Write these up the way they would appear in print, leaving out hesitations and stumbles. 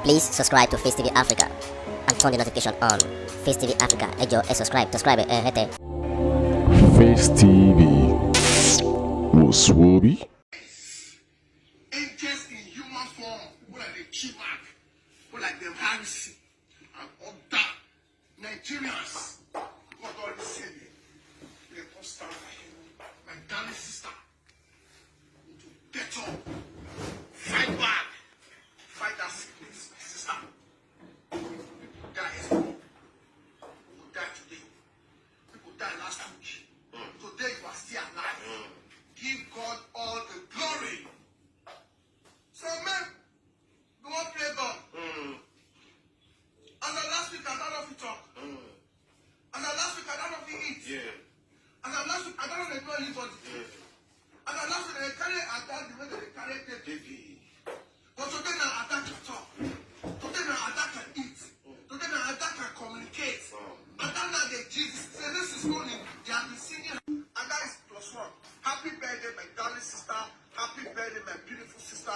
Please subscribe to Facetv Africa and turn the notification on. Facetv Africa, subscribe, hete. Face TV was Swoby. Interest in human form, people like the Chimac, people like the Harrison, and other Nigerians. God already said it. They don't stand by him. My darling sister, to get up, fight back, fight that sickness, my sister. People die yesterday. People die today. People died last week. Today you are still alive. Give God all the glory. So man, go and play God. And the last week I don't know if you talk. And the last week I don't know if you eat. And the last week I don't know if you know anybody. And the last week they carry attack the way they carry the baby. But today now attack can talk. Today now attack can eat. Today now attack can communicate. And that now they Jesus say this is morning. They have been singing. And that is +1. Happy birthday, my darling sister. Happy birthday, my beautiful sister.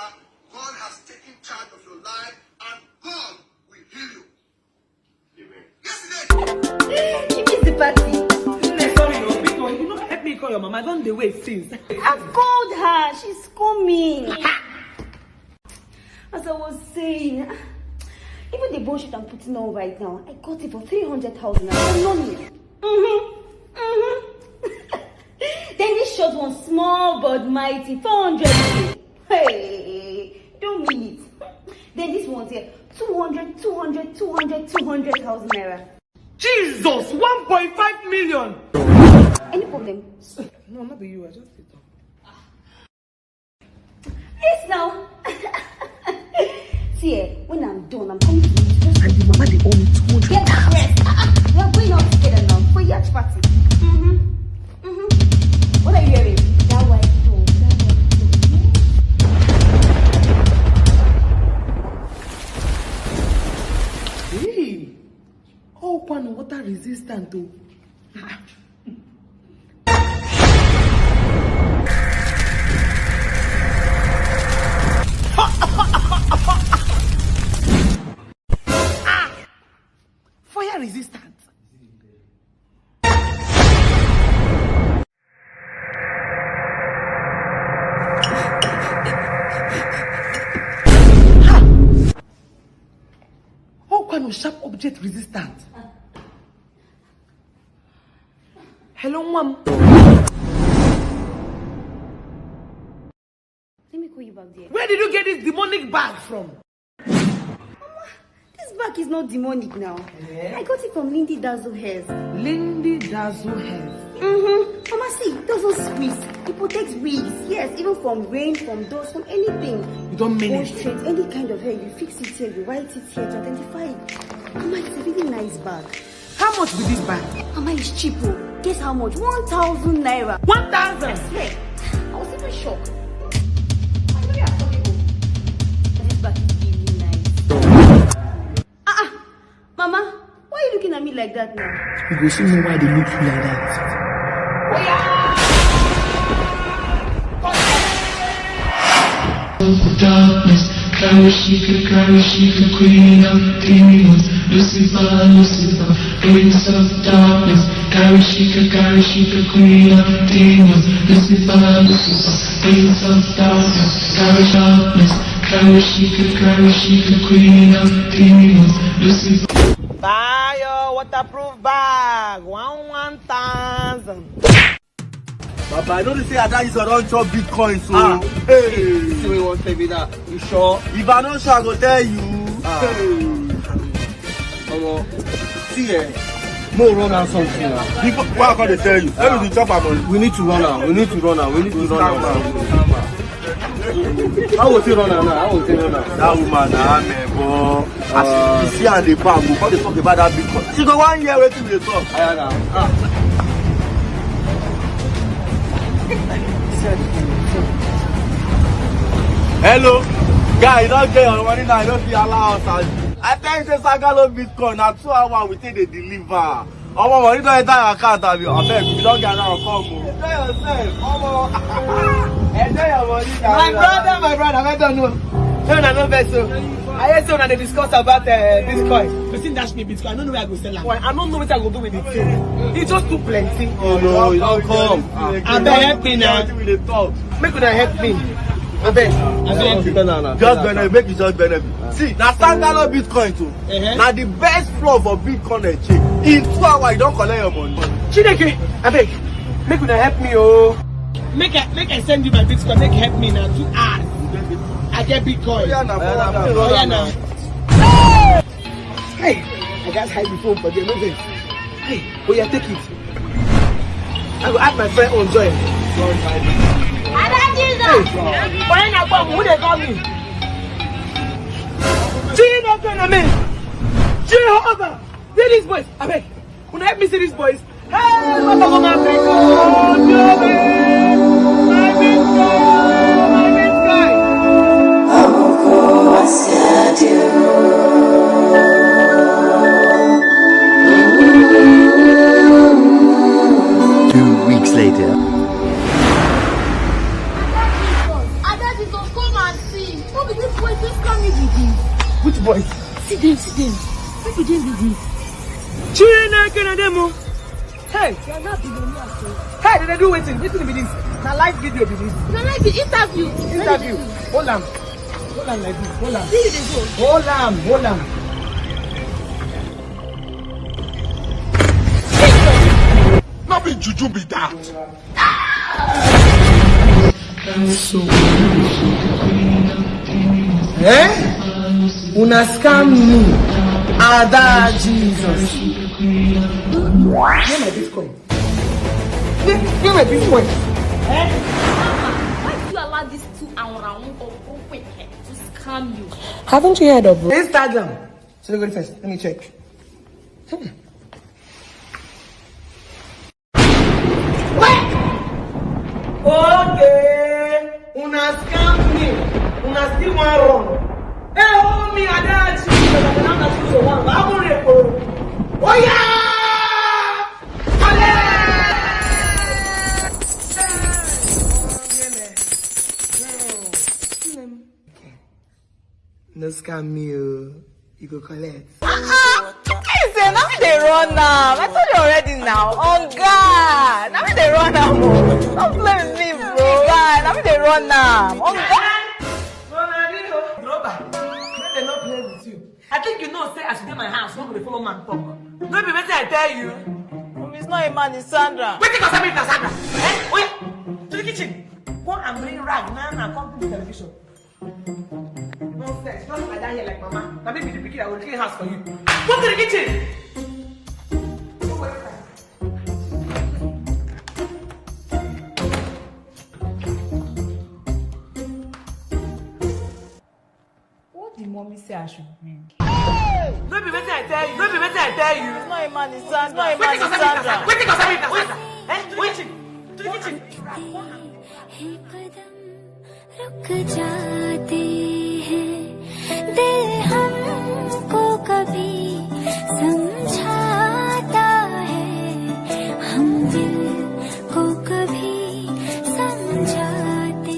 God has taken charge of your life, and God will heal you. Amen. Yesterday. She missed the party. Sorry, no, because you know, help me call your mama. I don't wait since. I've called her. She's coming. As I was saying, even the bullshit I'm putting on right now, I got it for 300,000. Then this short one, small but mighty, 400. Hey, don't mean it. Then this one's here, 200,000 naira. Jesus, 1.5 million. Any problem? No, not be you. I just sit down. Yes, now. See, when I'm done, I'm coming to you. And the mama, they owe me 200. Get dressed. We are going out together now for yacht party. What are you hearing? That white tone. Hey, oh, one water resistant too. Fire resistant. Sharp object resistant. Hello, mom. Let me call you back there. Where did you get this demonic bag from? Mama, this bag is not demonic now. I got it from Lindy Dazzle Hairs. Lindy Dazzle Hairs. Mama, see, it doesn't squeeze. It protects wigs. Yes, even from rain, from dust, from anything. You don't mean Or it. straight, any kind of hair. You fix it here, you write it here to identify it. Mama, it's a really nice bag. How much with this bag? Mama, it's cheap. Oh. Guess how much? 1,000 naira. 1,000. Yeah. I was even shocked. I'm really affordable. This bag is really nice. Mama, why are you looking at me like that now? You go see me why they look you like that. Darkness, Karishika, Queen of Demons, Lucifer, Prince of Darkness, Karishika, Queen of Demons, Lucifer, Prince of Darkness, Karishika, Queen of Demons, Lucifer. Buy your waterproof bag. 1,000. Papa, I don't say that is around chop Bitcoin, so. Hey, see we want to be that. You sure? If I don't sure, I go tell you. See, more run out something now. Before, what I can tell you? Let me chop money. We need to run out. We need to run out. How will you run out now? That woman, boy. As you see on the bank, we can't talk about that Bitcoin. She go 1 year waiting to talk. Hello, guys, don't get your money now. I don't feel allowed. I tell you, say Sagalo Bitcoin. Now 2 hours we take the deliver. Omo, money don't enter your account. I beg, if you don't get now, come. Enjoy yourself. Omo, enjoy your money. My brother, I don't know. No, no vessel. I hear someone they discuss about Bitcoin. Person dash me Bitcoin. I don't know where I go sell it. I don't know what I go do with it. It's just too plenty. Oh no, you don't come. I beg help me now. Make una help me. I beg. Just benefit, make it just benefit. See, now standalone Bitcoin too. Now the best flow for Bitcoin exchange. In 2 hours, you don't collect your money. Chineke, I beg. Make una help me, oh. Make I send you my Bitcoin. Make help me now. 2 hours. I get Bitcoin. Yeah, now. Hey, I got hide the phone for them. Hey, oh yeah, take it. I go ask my friend on join. Hey, why not come? Who they call me? Jehovah, see these boys. I beg. When help me see these boys. Hey, Papa, come and bring Later. Come and see. Who be this boy? Just come with this. Which boys? See them. Who be this with this? Hey, hey, did they do waiting? Listen to me this. Now live video be this. Now like the interview. Hold on like this. Hold on. See they go. Hold on. Not be juju be that. Una scam me. Ada Jesus. Give my Bitcoin. Give my Bitcoin. Why do you allow these two around or quick to scam you? Haven't you heard of Instagram? So let's go first. Let me check. Okay, una scam me, una still want run. Hey, hold me, Adachi, because I'm not so one. I'm going to go. Oh yeah! No scam me, you go collect. Listen, now they run now. I told you already now. Oh God, now they run now. Don't play with me, bro. God, now they run now. Oh God. They not play with you. I think you know, say I should in my house, nobody follow man talk. Don't be better, I tell you. It's not a man, it's Sandra. Wait, because I'm Sandra. Wait, to the kitchen. Go and bring rag now and come to the television. Nonsense, not like that here like mama. Now maybe the pikin I will clean house for you. Go to the kitchen. What did mommy say I should bring? Don't be better, I tell you. Don't be better, I tell you. It's not a man, it's Sandra. Wait, because I'm Wait, to the kitchen. रुक जाते हैं दिल हमको कभी समझाता है हम दिल को कभी समझाते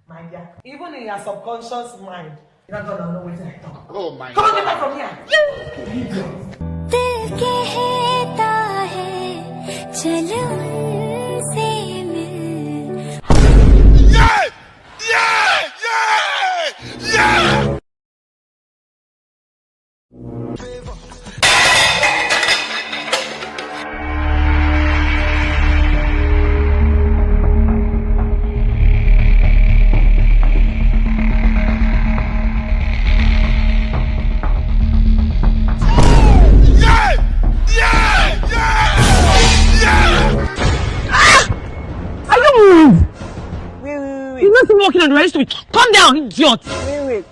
My dear, even in your subconscious mind, you're not gonna know what I talk. Oh my Come on, God. get back from here. दिल कहता है चल उनसे मिल Yeah! Walking on the right street. Calm down, idiot. Wait.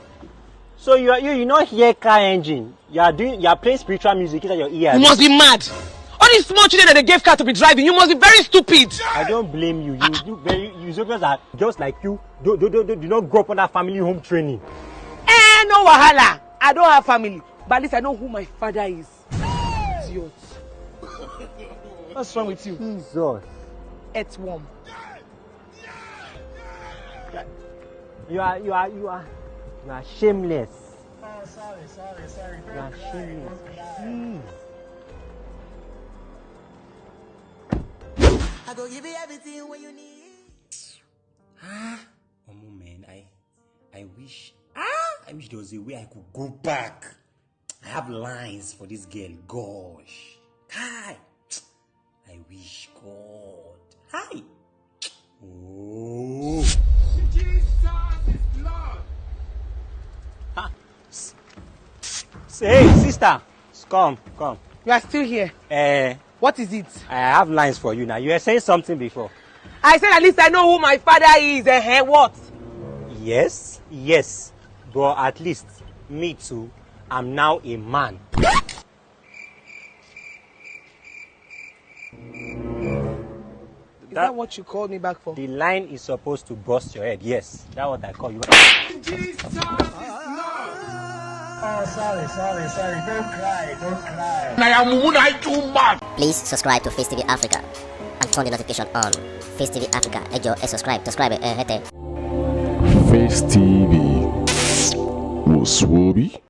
So you not hear car engine. You are playing spiritual music in your ears. You must be mad. All these small children that they gave car to be driving, you must be very stupid. I don't blame you. You are just like you. Do not grow up under family home training. No wahala. I don't have family. But at least I know who my father is. Idiot. What's wrong with you? Jesus. Earthworm. You are shameless. Oh, sorry. You are shameless. I go give you everything when you need. Man, I wish there was a way I could go back. I have lines for this girl. Gosh, hi. I wish, God. Hi. Oh. Jesus is Lord. Hey, sister, come. You are still here. What is it? I have lines for you now. You were saying something before. I said at least I know who my father is. What? Yes, but at least me too. I'm now a man. Is that what you called me back for? The line is supposed to bust your head. Yes, that's what I call you. Jesus is Lord. Oh, sorry. Don't cry. I am who I too much. Please subscribe to FaceTv Africa and turn the notification on. FaceTv Africa, subscribe. Face TV. Muswobi.